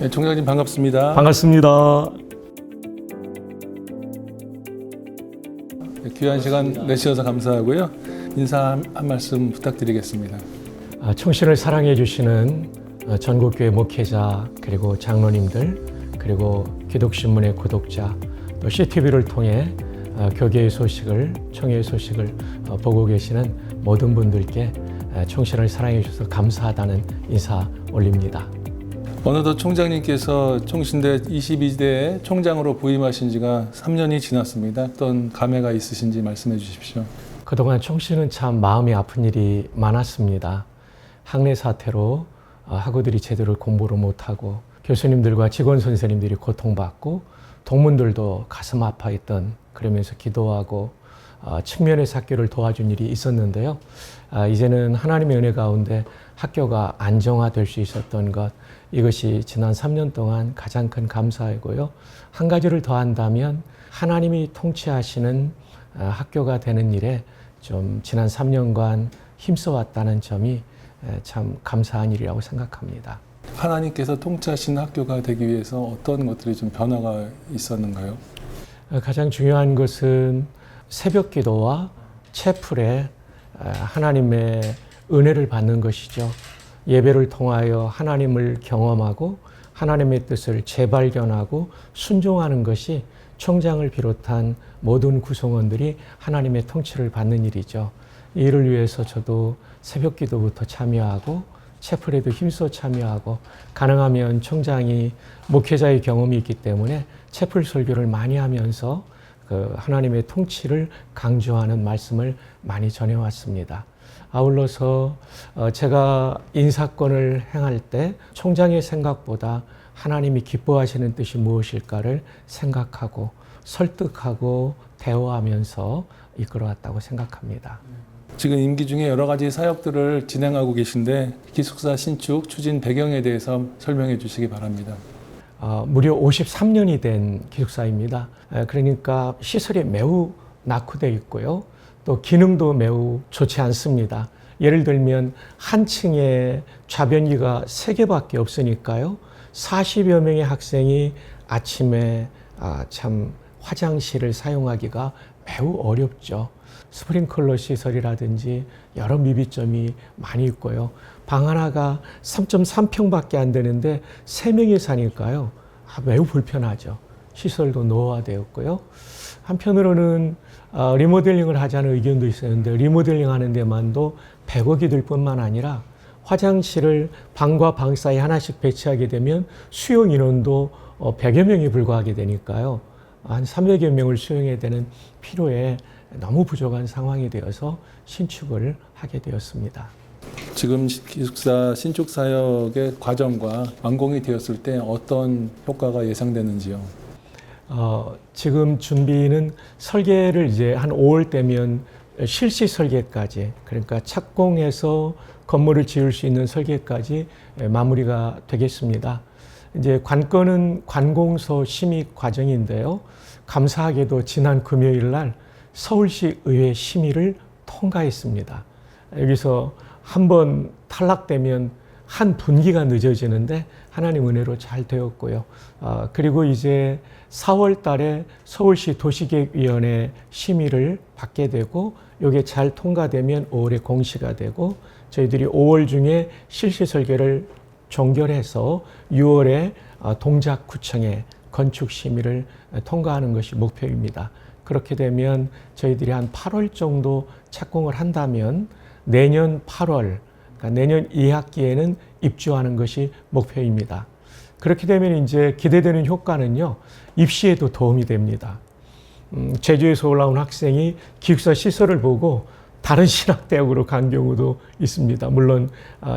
네, 총장님 반갑습니다. 반갑습니다. 네, 귀한 시간 내주셔서 감사하고요. 인사 한 말씀 부탁드리겠습니다. 청신을 사랑해 주시는 전국교회 목회자 그리고 장로님들 그리고 기독신문의 구독자 또 CTV를 통해 교계의 소식을 청회의 소식을 보고 계시는 모든 분들께 청신을 사랑해 주셔서 감사하다는 인사 올립니다. 어느덧 총장님께서 총신대 22대 총장으로 부임하신 지가 3년이 지났습니다. 어떤 감회가 있으신지 말씀해 주십시오. 그동안 청신은 참 마음이 아픈 일이 많았습니다. 학내 사태로 학우들이 제대로 공부를 못하고 교수님들과 직원 선생님들이 고통받고 동문들도 가슴 아파했던 그러면서 기도하고 측면에서 학교를 도와준 일이 있었는데요. 이제는 하나님의 은혜 가운데 학교가 안정화될 수 있었던 것 이것이 지난 3년 동안 가장 큰 감사이고요. 한 가지를 더 한다면 하나님이 통치하시는 학교가 되는 일에 좀 지난 3년간 힘써왔다는 점이 참 감사한 일이라고 생각합니다. 하나님께서 통치하신 학교가 되기 위해서 어떤 것들이 좀 변화가 있었는가요? 가장 중요한 것은 새벽 기도와 채플에 하나님의 은혜를 받는 것이죠. 예배를 통하여 하나님을 경험하고 하나님의 뜻을 재발견하고 순종하는 것이 총장을 비롯한 모든 구성원들이 하나님의 통치를 받는 일이죠. 이를 위해서 저도 새벽 기도부터 참여하고 채플에도 힘써 참여하고 가능하면 총장이 목회자의 경험이 있기 때문에 채플 설교를 많이 하면서 하나님의 통치를 강조하는 말씀을 많이 전해왔습니다. 아울러서 제가 인사권을 행할 때 총장의 생각보다 하나님이 기뻐하시는 뜻이 무엇일까를 생각하고 설득하고 대화하면서 이끌어왔다고 생각합니다. 지금 임기 중에 여러 가지 사역들을 진행하고 계신데 기숙사 신축 추진 배경에 대해서 설명해 주시기 바랍니다. 무려 53년이 된 기숙사입니다. 그러니까 시설이 매우 낙후되어 있고요. 또 기능도 매우 좋지 않습니다. 예를 들면 한 층에 좌변기가 3개밖에 없으니까요. 40여 명의 학생이 아침에 참 화장실을 사용하기가 매우 어렵죠. 스프링클러 시설이라든지 여러 미비점이 많이 있고요. 방 하나가 3.3평밖에 안 되는데 3명이 사니까요. 매우 불편하죠. 시설도 노후화되었고요. 한편으로는 리모델링을 하자는 의견도 있었는데 리모델링 하는 데만도 100억이 들 뿐만 아니라 화장실을 방과 방 사이 하나씩 배치하게 되면 수용 인원도 100여 명이 불과하게 되니까요. 한 300여 명을 수용해야 되는 필요에 너무 부족한 상황이 되어서 신축을 하게 되었습니다. 지금 기숙사 신축 사역의 과정과 완공이 되었을 때 어떤 효과가 예상되는지요? 지금 준비는 설계를 이제 한 5월 되면 실시 설계까지 그러니까 착공해서 건물을 지을 수 있는 설계까지 마무리가 되겠습니다. 이제 관건은 관공서 심의 과정인데요. 감사하게도 지난 금요일 날 서울시 의회 심의를 통과했습니다. 여기서 한번 탈락되면 한 분기가 늦어지는데 하나님 은혜로 잘 되었고요. 그리고 이제 4월 달에 서울시 도시계획위원회 심의를 받게 되고 이게 잘 통과되면 5월에 공시가 되고 저희들이 5월 중에 실시 설계를 종결해서 6월에 동작구청에 건축 심의를 통과하는 것이 목표입니다. 그렇게 되면 저희들이 한 8월 정도 착공을 한다면 내년 8월, 그러니까 내년 2학기에는 입주하는 것이 목표입니다. 그렇게 되면 이제 기대되는 효과는요, 입시에도 도움이 됩니다. 제주에서 올라온 학생이 기숙사 시설을 보고 다른 신학대학으로 간 경우도 있습니다. 물론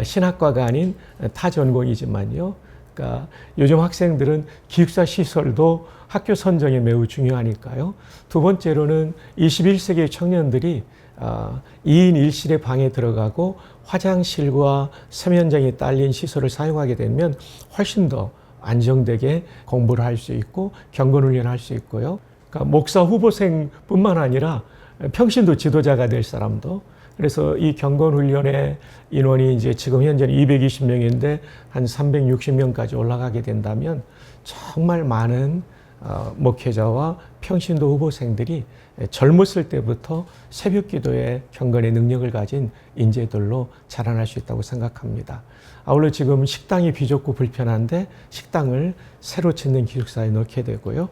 신학과가 아닌 타 전공이지만요. 그러니까 요즘 학생들은 기숙사 시설도 학교 선정에 매우 중요하니까요. 두 번째로는 21세기의 청년들이 2인 1실의 방에 들어가고 화장실과 세면장이 딸린 시설을 사용하게 되면 훨씬 더 안정되게 공부를 할 수 있고 경건훈련을 할 수 있고요. 그러니까 목사 후보생뿐만 아니라 평신도 지도자가 될 사람도 그래서 이 경건훈련의 인원이 이제 지금 현재는 220명인데 한 360명까지 올라가게 된다면 정말 많은 목회자와 평신도 후보생들이 젊었을 때부터 새벽 기도의 경건의 능력을 가진 인재들로 자라날 수 있다고 생각합니다. 아울러 지금 식당이 비좁고 불편한데 식당을 새로 짓는 기숙사에 넣게 되고요.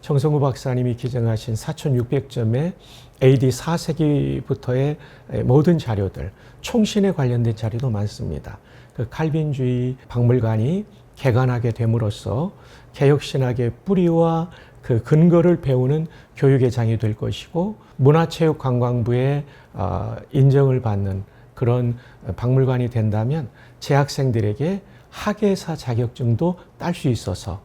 정성구 박사님이 기증하신 4,600점의 AD 4세기부터의 모든 자료들, 총신에 관련된 자료도 많습니다. 그 칼빈주의 박물관이 개관하게 됨으로써 개혁신학의 뿌리와 그 근거를 배우는 교육의 장이 될 것이고, 문화체육관광부의 인정을 받는 그런 박물관이 된다면 재학생들에게 학예사 자격증도 딸 수 있어서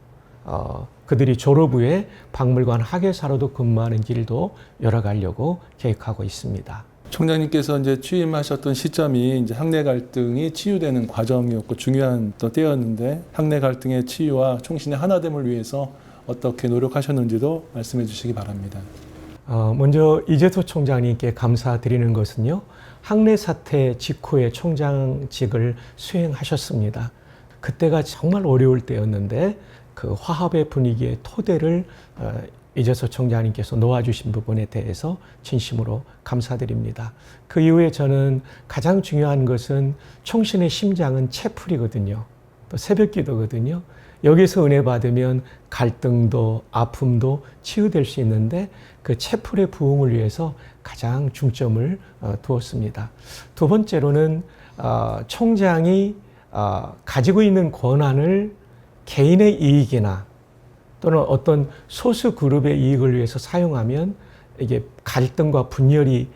그들이 졸업 후에 박물관 학예사로도 근무하는 길도 열어가려고 계획하고 있습니다. 총장님께서 이제 취임하셨던 시점이 이제 학내 갈등이 치유되는 과정이었고 중요한 또 때였는데, 학내 갈등의 치유와 총신의 하나됨을 위해서 어떻게 노력하셨는지도 말씀해 주시기 바랍니다. 먼저 이재소 총장님께 감사드리는 것은요, 학내 사태 직후에 총장직을 수행하셨습니다. 그때가 정말 어려울 때였는데 그 화합의 분위기의 토대를 이재소 총장님께서 놓아주신 부분에 대해서 진심으로 감사드립니다. 그 이후에 저는 가장 중요한 것은 총신의 심장은 채플이거든요. 또 새벽기도거든요. 여기서 은혜 받으면 갈등도 아픔도 치유될 수 있는데 그 채플의 부흥을 위해서 가장 중점을 두었습니다. 두 번째로는 총장이 가지고 있는 권한을 개인의 이익이나 또는 어떤 소수 그룹의 이익을 위해서 사용하면 이게 갈등과 분열이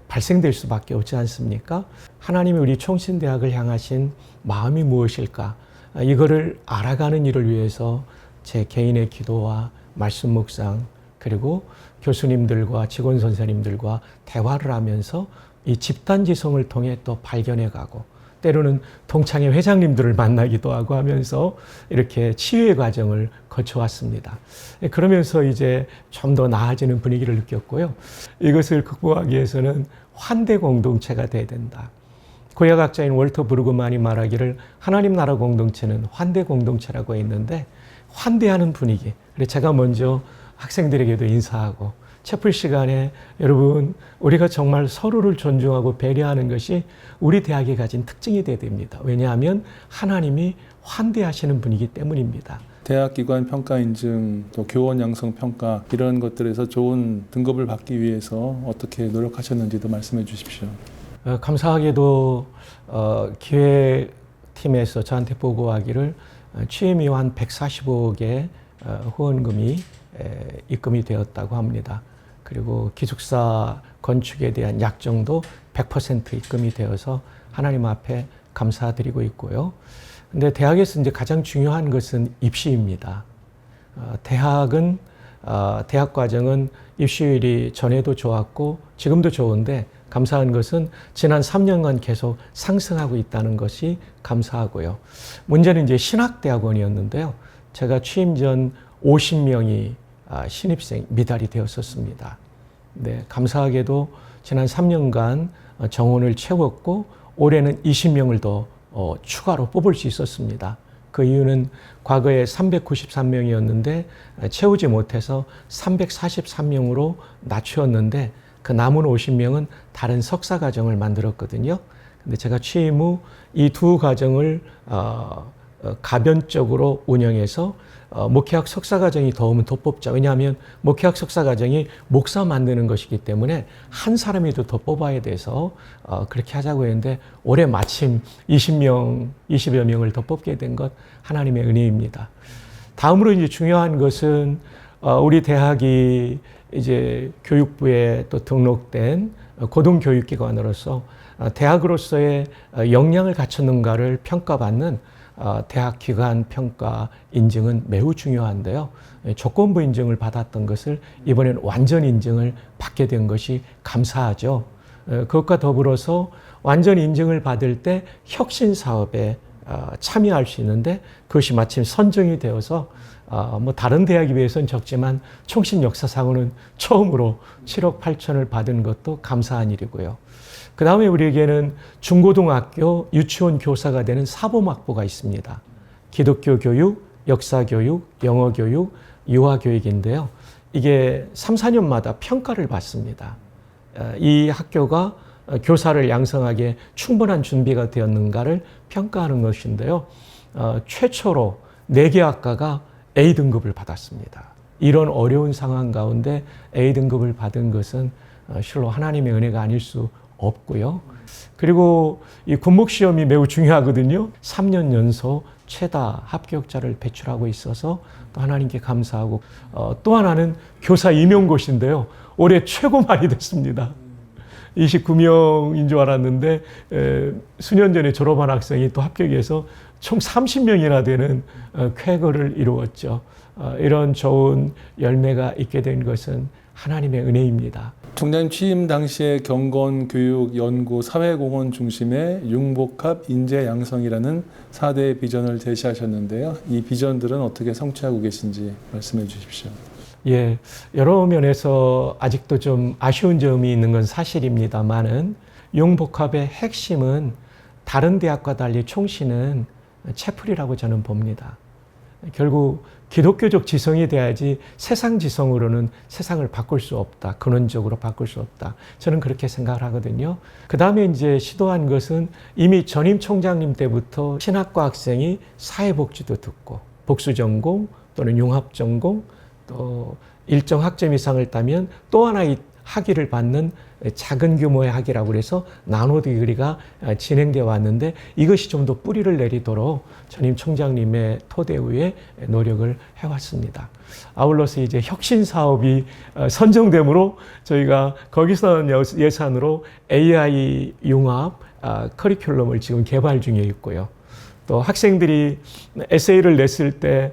발생될 수밖에 없지 않습니까? 하나님이 우리 총신대학을 향하신 마음이 무엇일까? 이거를 알아가는 일을 위해서 제 개인의 기도와 말씀 묵상 그리고 교수님들과 직원 선생님들과 대화를 하면서 이 집단지성을 통해 또 발견해가고 때로는 동창회 회장님들을 만나기도 하고 하면서 이렇게 치유의 과정을 거쳐왔습니다. 그러면서 이제 좀 더 나아지는 분위기를 느꼈고요. 이것을 극복하기 위해서는 환대 공동체가 돼야 된다. 구약학자인 월터 브루그만이 말하기를 하나님 나라 공동체는 환대 공동체라고 했는데, 환대하는 분위기. 그래서 제가 먼저 학생들에게도 인사하고 채플 시간에 여러분 우리가 정말 서로를 존중하고 배려하는 것이 우리 대학이 가진 특징이 돼야 됩니다. 왜냐하면 하나님이 환대하시는 분이기 때문입니다. 대학기관 평가 인증, 또 교원 양성 평가 이런 것들에서 좋은 등급을 받기 위해서 어떻게 노력하셨는지도 말씀해 주십시오. 감사하게도 기획팀에서 저한테 보고하기를 취임 이후 한 145억의 후원금이 입금이 되었다고 합니다. 그리고 기숙사 건축에 대한 약정도 100% 입금이 되어서 하나님 앞에 감사드리고 있고요. 근데 대학에서 이제 가장 중요한 것은 입시입니다. 대학 과정은 입시율이 전에도 좋았고 지금도 좋은데 감사한 것은 지난 3년간 계속 상승하고 있다는 것이 감사하고요. 문제는 이제 신학대학원이었는데요. 제가 취임 전 50명이 신입생 미달이 되었었습니다. 네, 감사하게도 지난 3년간 정원을 채웠고 올해는 20명을 더 추가로 뽑을 수 있었습니다. 그 이유는 과거에 393명이었는데 채우지 못해서 343명으로 낮추었는데 그 남은 50명은 다른 석사 과정을 만들었거든요. 근데 제가 취임 후 이 두 과정을 가변적으로 운영해서 목회학 석사 과정이 더 오면 더 뽑자. 왜냐하면 목회학 석사 과정이 목사 만드는 것이기 때문에 한 사람이라도 더 뽑아야 돼서 그렇게 하자고 했는데 올해 마침 20여 명을 더 뽑게 된 것 하나님의 은혜입니다. 다음으로 이제 중요한 것은 우리 대학이 이제 교육부에 또 등록된 고등교육기관으로서 대학으로서의 역량을 갖췄는가를 평가받는 대학 기관 평가 인증은 매우 중요한데요. 조건부 인증을 받았던 것을 이번엔 완전 인증을 받게 된 것이 감사하죠. 그것과 더불어서 완전 인증을 받을 때 혁신 사업에 참여할 수 있는데 그것이 마침 선정이 되어서 뭐 다른 대학에 비해서는 적지만 총신 역사상으로는 처음으로 7억 8천을 받은 것도 감사한 일이고요. 그 다음에 우리에게는 중고등학교 유치원 교사가 되는 사범학부가 있습니다. 기독교 교육, 역사 교육, 영어 교육, 유아 교육인데요. 이게 3, 4년마다 평가를 받습니다. 이 학교가 교사를 양성하기에 충분한 준비가 되었는가를 평가하는 것인데요. 최초로 4개 학과가 A등급을 받았습니다. 이런 어려운 상황 가운데 A등급을 받은 것은 실로 하나님의 은혜가 아닐 수 없고요. 그리고 이 군목시험이 매우 중요하거든요. 3년 연속 최다 합격자를 배출하고 있어서 또 하나님께 감사하고 또 하나는 교사 임용고시인데요. 올해 최고 많이 됐습니다. 29명인 줄 알았는데 수년 전에 졸업한 학생이 또 합격해서 총 30명이나 되는 쾌거를 이루었죠. 이런 좋은 열매가 있게 된 것은 하나님의 은혜입니다. 총장님 취임 당시에 경건, 교육, 연구, 사회공헌 중심의 융복합 인재 양성이라는 4대 비전을 제시하셨는데요. 이 비전들은 어떻게 성취하고 계신지 말씀해 주십시오. 예, 여러 면에서 아직도 좀 아쉬운 점이 있는 건 사실입니다만은 융복합의 핵심은 다른 대학과 달리 총신은 채플이라고 저는 봅니다. 결국 기독교적 지성이 돼야지 세상 지성으로는 세상을 바꿀 수 없다. 근원적으로 바꿀 수 없다. 저는 그렇게 생각을 하거든요. 그 다음에 이제 시도한 것은 이미 전임 총장님 때부터 신학과 학생이 사회복지도 듣고 복수전공 또는 융합전공 또 일정 학점 이상을 따면 또 하나의 학위를 받는 작은 규모의 학위라고 해서 나노 디그리가 진행되어 왔는데 이것이 좀 더 뿌리를 내리도록 전임 총장님의 토대 위에 노력을 해왔습니다. 아울러서 이제 혁신 사업이 선정되므로 저희가 거기서 예산으로 AI 융합 커리큘럼을 지금 개발 중에 있고요. 또 학생들이 에세이를 냈을 때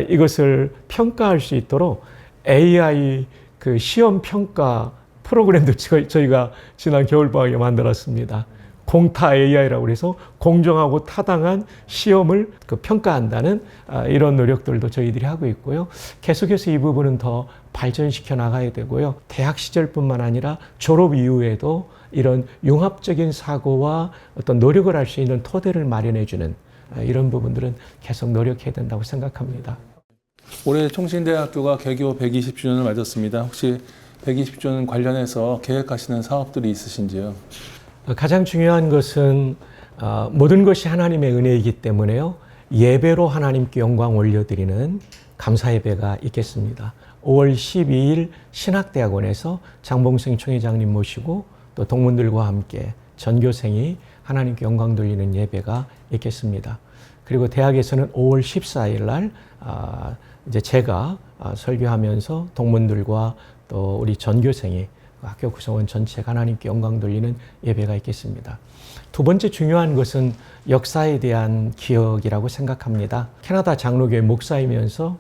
이것을 평가할 수 있도록 AI 그 시험 평가 프로그램도 저희가 지난 겨울방학에 만들었습니다. 공타 AI라고 해서 공정하고 타당한 시험을 평가한다는 이런 노력들도 저희들이 하고 있고요. 계속해서 이 부분은 더 발전시켜 나가야 되고요. 대학 시절뿐만 아니라 졸업 이후에도 이런 융합적인 사고와 어떤 노력을 할 수 있는 토대를 마련해 주는 이런 부분들은 계속 노력해야 된다고 생각합니다. 올해 총신대학교가 개교 120주년을 맞았습니다. 혹시 120주년 관련해서 계획하시는 사업들이 있으신지요? 가장 중요한 것은 모든 것이 하나님의 은혜이기 때문에요. 예배로 하나님께 영광 올려드리는 감사 예배가 있겠습니다. 5월 12일 신학대학원에서 장봉승 총회장님 모시고 또 동문들과 함께 전교생이 하나님께 영광 돌리는 예배가 있겠습니다. 그리고 대학에서는 5월 14일 날 이제 제가 설교하면서 동문들과 또 우리 전교생이 학교 구성원 전체가 하나님께 영광 돌리는 예배가 있겠습니다. 두 번째 중요한 것은 역사에 대한 기억이라고 생각합니다. 캐나다 장로교회 목사이면서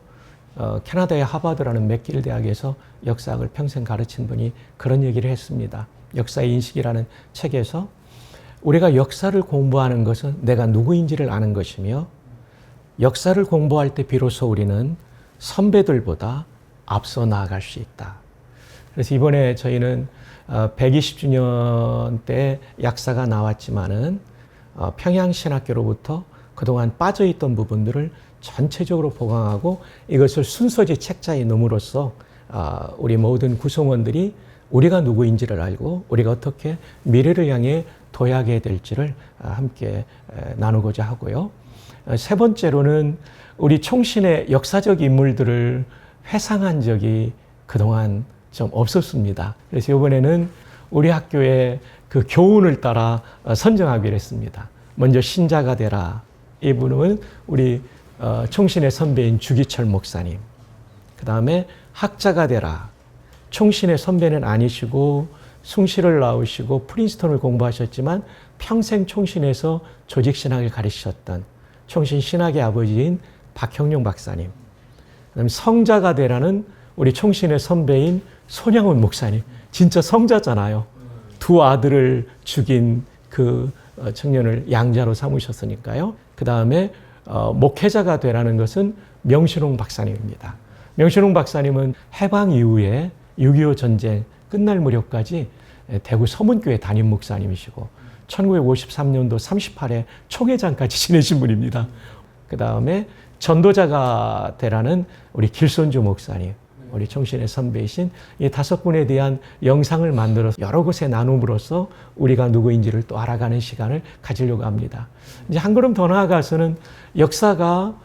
캐나다의 하버드라는 맥길 대학에서 역사학을 평생 가르친 분이 그런 얘기를 했습니다. 역사의 인식이라는 책에서 우리가 역사를 공부하는 것은 내가 누구인지를 아는 것이며 역사를 공부할 때 비로소 우리는 선배들보다 앞서 나아갈 수 있다. 그래서 이번에 저희는 120주년 때 약사가 나왔지만은 평양신학교로부터 그동안 빠져있던 부분들을 전체적으로 보강하고 이것을 순서지 책자에 넣음으로써 우리 모든 구성원들이 우리가 누구인지를 알고 우리가 어떻게 미래를 향해 도약해야 될지를 함께 나누고자 하고요. 세 번째로는 우리 총신의 역사적 인물들을 회상한 적이 그동안 좀 없었습니다. 그래서 이번에는 우리 학교의 그 교훈을 따라 선정하기로 했습니다. 먼저 신자가 되라. 이분은 우리 총신의 선배인 주기철 목사님. 그 다음에 학자가 되라. 총신의 선배는 아니시고 숭실을 나오시고 프린스턴을 공부하셨지만 평생 총신에서 조직신학을 가르치셨던 총신 신학의 아버지인 박형룡 박사님. 그다음에 성자가 되라는 우리 총신의 선배인 손양훈 목사님. 진짜 성자잖아요. 두 아들을 죽인 그 청년을 양자로 삼으셨으니까요. 그 다음에 목회자가 되라는 것은 명신홍 박사님입니다. 명신홍 박사님은 해방 이후에 6.25 전쟁 끝날 무렵까지 대구 서문교회 담임 목사님이시고 1953년도 38회 총회장까지 지내신 분입니다. 그 다음에 전도자가 되라는 우리 길손주 목사님, 우리 총신의 선배이신 이 5분에 대한 영상을 만들어서 여러 곳에 나눔으로써 우리가 누구인지를 또 알아가는 시간을 가지려고 합니다. 이제 한 걸음 더 나아가서는 역사가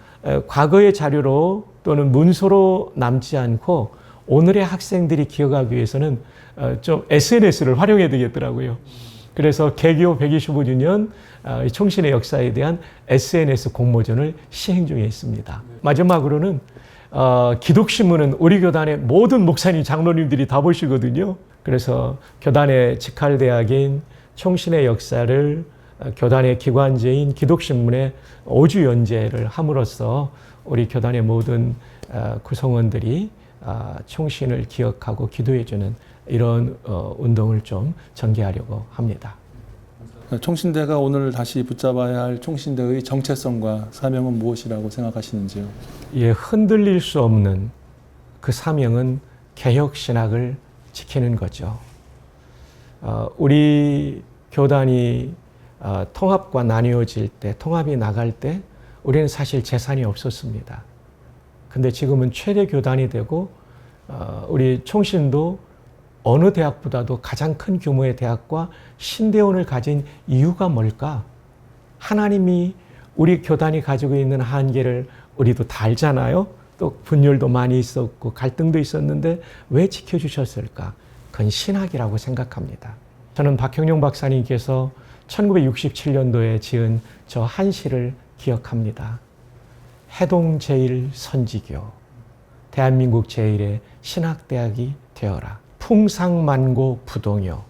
과거의 자료로 또는 문서로 남지 않고 오늘의 학생들이 기억하기 위해서는 좀 SNS를 활용해야 되겠더라고요. 그래서 개교 125주년 총신의 역사에 대한 SNS 공모전을 시행 중에 있습니다. 마지막으로는 기독신문은 우리 교단의 모든 목사님, 장로님들이 다 보시거든요. 그래서 교단의 직할대학인 총신의 역사를 교단의 기관지인 기독신문에 5주 연재를 함으로써 우리 교단의 모든 구성원들이 총신을 기억하고 기도해주는 이런 운동을 좀 전개하려고 합니다. 총신대가 오늘 다시 붙잡아야 할 총신대의 정체성과 사명은 무엇이라고 생각하시는지요? 예, 흔들릴 수 없는 그 사명은 개혁신학을 지키는 거죠. 우리 교단이 통합과 나뉘어질 때, 통합이 나갈 때 우리는 사실 재산이 없었습니다. 근데 지금은 최대 교단이 되고 우리 총신도 어느 대학보다도 가장 큰 규모의 대학과 신대원을 가진 이유가 뭘까? 하나님이 우리 교단이 가지고 있는 한계를 우리도 다 알잖아요. 또 분열도 많이 있었고 갈등도 있었는데 왜 지켜주셨을까? 그건 신학이라고 생각합니다. 저는 박형룡 박사님께서 1967년도에 지은 저 한 시를 기억합니다. 해동 제1선지교, 대한민국 제1의 신학대학이 되어라. 풍상만고 부동여,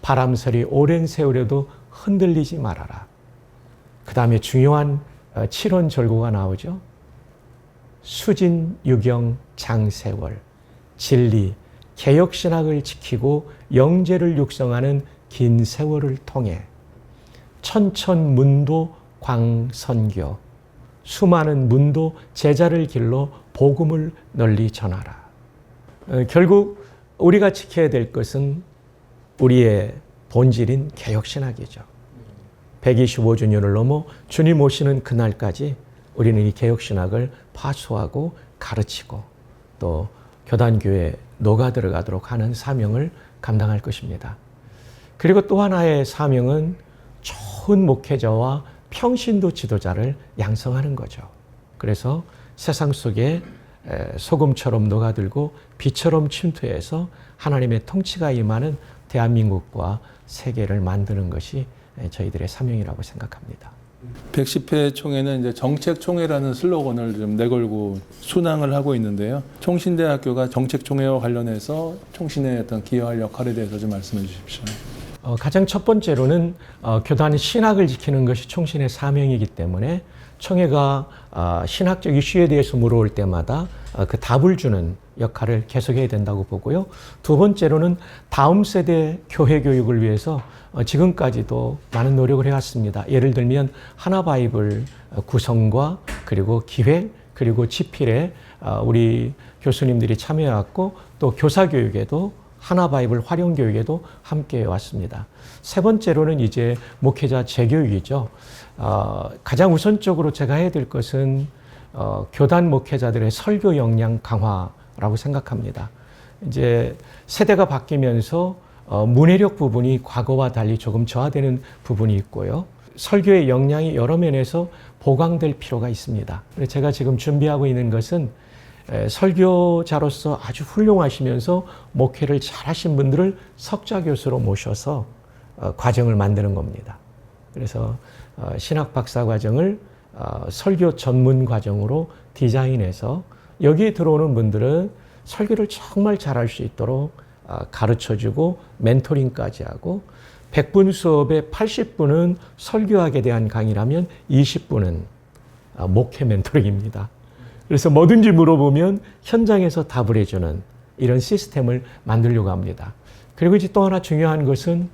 바람설이 오랜 세월에도 흔들리지 말아라. 그 다음에 중요한 7원 절고가 나오죠. 수진, 유경, 장세월, 진리, 개혁신학을 지키고 영재를 육성하는 긴 세월을 통해 천천문도 광선교, 수많은 문도 제자를 길러 복음을 널리 전하라. 결국 우리가 지켜야 될 것은 우리의 본질인 개혁신학이죠. 125주년을 넘어 주님 오시는 그날까지 우리는 이 개혁신학을 파수하고 가르치고 또 교단교회에 녹아 들어가도록 하는 사명을 감당할 것입니다. 그리고 또 하나의 사명은 좋은 목회자와 평신도 지도자를 양성하는 거죠. 그래서 세상 속에 소금처럼 녹아들고 빛처럼 침투해서 하나님의 통치가 임하는 대한민국과 세계를 만드는 것이 저희들의 사명이라고 생각합니다. 110회 총회는 이제 정책총회라는 슬로건을 좀 내걸고 순항을 하고 있는데요. 총신대학교가 정책총회와 관련해서 총신의 어떤 기여할 역할에 대해서 좀 말씀해 주십시오. 가장 첫 번째로는 교단 신학을 지키는 것이 총신의 사명이기 때문에 총회가 신학적 이슈에 대해서 물어올 때마다 그 답을 주는 역할을 계속해야 된다고 보고요. 두 번째로는 다음 세대 교회 교육을 위해서 지금까지도 많은 노력을 해왔습니다. 예를 들면 하나바이블 구성과 그리고 기획 그리고 집필에 우리 교수님들이 참여해왔고 또 교사교육에도 하나바이블 활용교육에도 함께 왔습니다. 세 번째로는 이제 목회자 재교육이죠. 가장 우선적으로 제가 해야 될 것은 교단 목회자들의 설교 역량 강화라고 생각합니다. 이제 세대가 바뀌면서 문해력 부분이 과거와 달리 조금 저하되는 부분이 있고요. 설교의 역량이 여러 면에서 보강될 필요가 있습니다. 제가 지금 준비하고 있는 것은 설교자로서 아주 훌륭하시면서 목회를 잘하신 분들을 석좌 교수로 모셔서 과정을 만드는 겁니다. 그래서 신학 박사 과정을 설교 전문 과정으로 디자인해서 여기에 들어오는 분들은 설교를 정말 잘할 수 있도록 가르쳐주고 멘토링까지 하고 100분 수업에 80분은 설교학에 대한 강의라면 20분은 목회 멘토링입니다. 그래서 뭐든지 물어보면 현장에서 답을 해주는 이런 시스템을 만들려고 합니다. 그리고 이제 또 하나 중요한 것은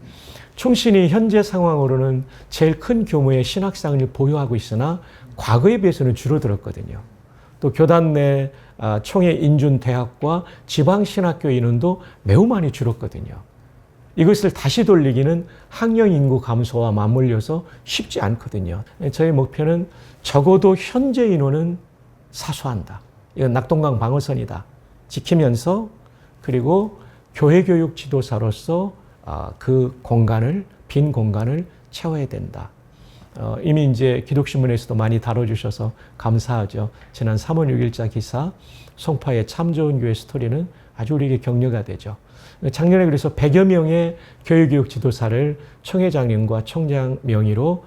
총신이 현재 상황으로는 제일 큰 규모의 신학상을 보유하고 있으나 과거에 비해서는 줄어들었거든요. 또 교단 내 총회 인준 대학과 지방 신학교 인원도 매우 많이 줄었거든요. 이것을 다시 돌리기는 학령 인구 감소와 맞물려서 쉽지 않거든요. 저희 목표는 적어도 현재 인원은 사수한다. 이건 낙동강 방어선이다. 지키면서 그리고 교회 교육 지도사로서 그 공간을, 빈 공간을 채워야 된다. 이미 이제 기독신문에서도 많이 다뤄주셔서 감사하죠. 지난 3월 6일자 기사 송파의 참 좋은 교회 스토리는 아주 우리에게 격려가 되죠. 작년에 그래서 100여 명의 교회교육 지도사를 총회장님과 총장 명의로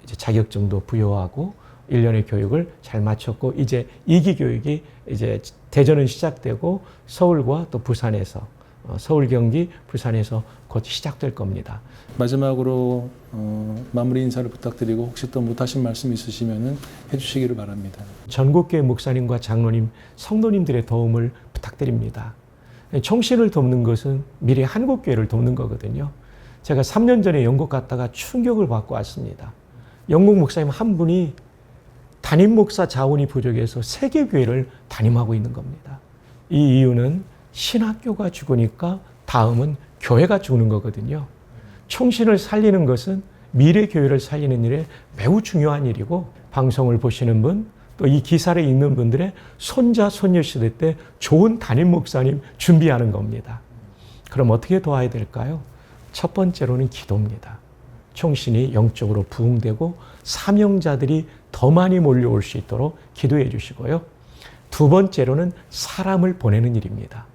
이제 자격증도 부여하고 1년의 교육을 잘 마쳤고 이제 2기 교육이 이제 대전은 시작되고 서울과 또 부산에서 서울, 경기, 부산에서 곧 시작될 겁니다. 마지막으로 마무리 인사를 부탁드리고 혹시 또 못하신 말씀 있으시면 해주시기를 바랍니다. 전국교회 목사님과 장로님, 성도님들의 도움을 부탁드립니다. 총신을 돕는 것은 미래 한국교회를 돕는 거거든요. 제가 3년 전에 영국 갔다가 충격을 받고 왔습니다. 영국 목사님 한 분이 담임 목사 자원이 부족해서 세계교회를 담임하고 있는 겁니다. 이 이유는 신학교가 죽으니까 다음은 교회가 죽는 거거든요. 총신을 살리는 것은 미래 교회를 살리는 일에 매우 중요한 일이고 방송을 보시는 분, 또 이 기사를 읽는 분들의 손자, 손녀 시대 때 좋은 담임 목사님 준비하는 겁니다. 그럼 어떻게 도와야 될까요? 첫 번째로는 기도입니다. 총신이 영적으로 부흥되고 사명자들이 더 많이 몰려올 수 있도록 기도해 주시고요. 두 번째로는 사람을 보내는 일입니다.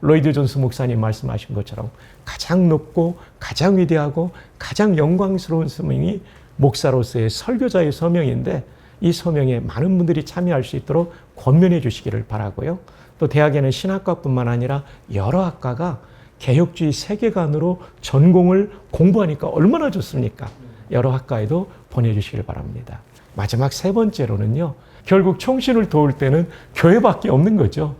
로이드 존스 목사님 말씀하신 것처럼 가장 높고 가장 위대하고 가장 영광스러운 서명이 목사로서의 설교자의 서명인데 이 서명에 많은 분들이 참여할 수 있도록 권면해 주시기를 바라고요. 또 대학에는 신학과뿐만 아니라 여러 학과가 개혁주의 세계관으로 전공을 공부하니까 얼마나 좋습니까? 여러 학과에도 보내주시길 바랍니다. 마지막 세 번째로는요. 결국 총신을 도울 때는 교회밖에 없는 거죠.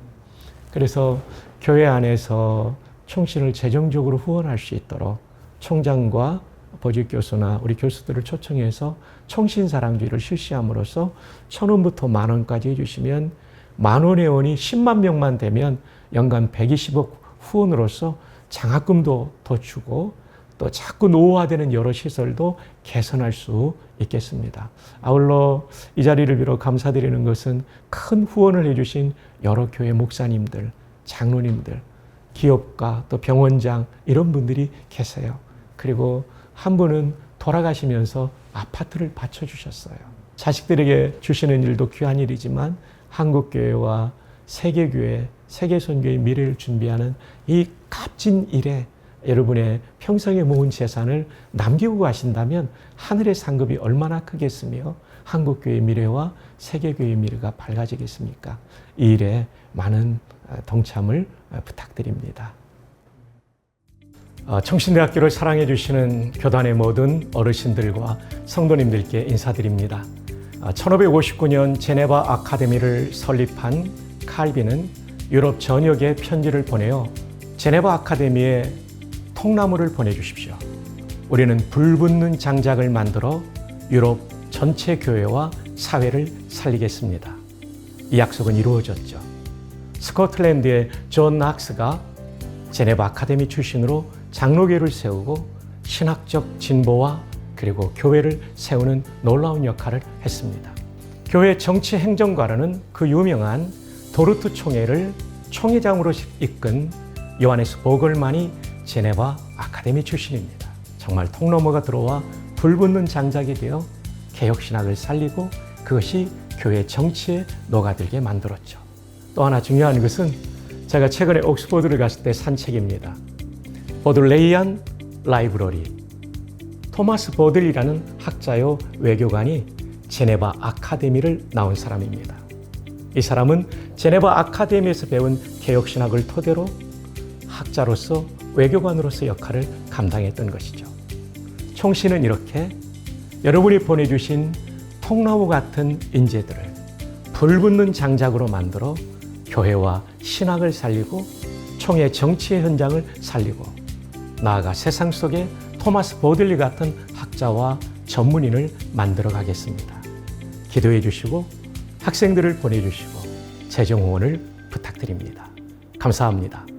그래서 교회 안에서 총신을 재정적으로 후원할 수 있도록 총장과 보직 교수나 우리 교수들을 초청해서 총신사랑주의를 실시함으로써 1,000원부터 10,000원까지 해주시면 10,000원 회원이 10만 명만 되면 연간 120억 후원으로서 장학금도 더 주고 또 자꾸 노후화되는 여러 시설도 개선할 수 있겠습니다. 아울러 이 자리를 빌어 감사드리는 것은 큰 후원을 해주신 여러 교회 목사님들, 장로님들, 기업가 또 병원장 이런 분들이 계세요. 그리고 한 분은 돌아가시면서 아파트를 바쳐주셨어요. 자식들에게 주시는 일도 귀한 일이지만 한국교회와 세계교회, 세계선교의 미래를 준비하는 이 값진 일에 여러분의 평생에 모은 재산을 남기고 가신다면 하늘의 상급이 얼마나 크겠으며 한국교회의 미래와 세계교회의 미래가 밝아지겠습니까? 이 일에 많은 동참을 부탁드립니다. 청신대학교를 사랑해 주시는 교단의 모든 어르신들과 성도님들께 인사드립니다. 1559년 제네바 아카데미를 설립한 칼빈은 유럽 전역에 편지를 보내어 제네바 아카데미에 통나무를 보내주십시오. 우리는 불붙는 장작을 만들어 유럽 전체 교회와 사회를 살리겠습니다. 이 약속은 이루어졌죠. 스코틀랜드의 존 낙스가 제네바 아카데미 출신으로 장로교를 세우고 신학적 진보와 그리고 교회를 세우는 놀라운 역할을 했습니다. 교회 정치 행정관은 그 유명한 도르트 총회를 총회장으로 이끈 요하네스 보글만이 제네바 아카데미 출신입니다. 정말 통나무가 들어와 불붙는 장작이 되어 개혁신학을 살리고 그것이 교회 정치에 녹아들게 만들었죠. 또 하나 중요한 것은 제가 최근에 옥스퍼드를 갔을 때 산 책입니다. 보들레이안 라이브러리. 토마스 보들이라는 학자요 외교관이 제네바 아카데미를 나온 사람입니다. 이 사람은 제네바 아카데미에서 배운 개혁신학을 토대로 학자로서 외교관으로서 역할을 감당했던 것이죠. 총신은 이렇게 여러분이 보내주신 통나무 같은 인재들을 불붙는 장작으로 만들어 교회와 신학을 살리고 총회 정치의 현장을 살리고 나아가 세상 속에 토마스 보들리 같은 학자와 전문인을 만들어 가겠습니다. 기도해 주시고 학생들을 보내주시고 재정 후원을 부탁드립니다. 감사합니다.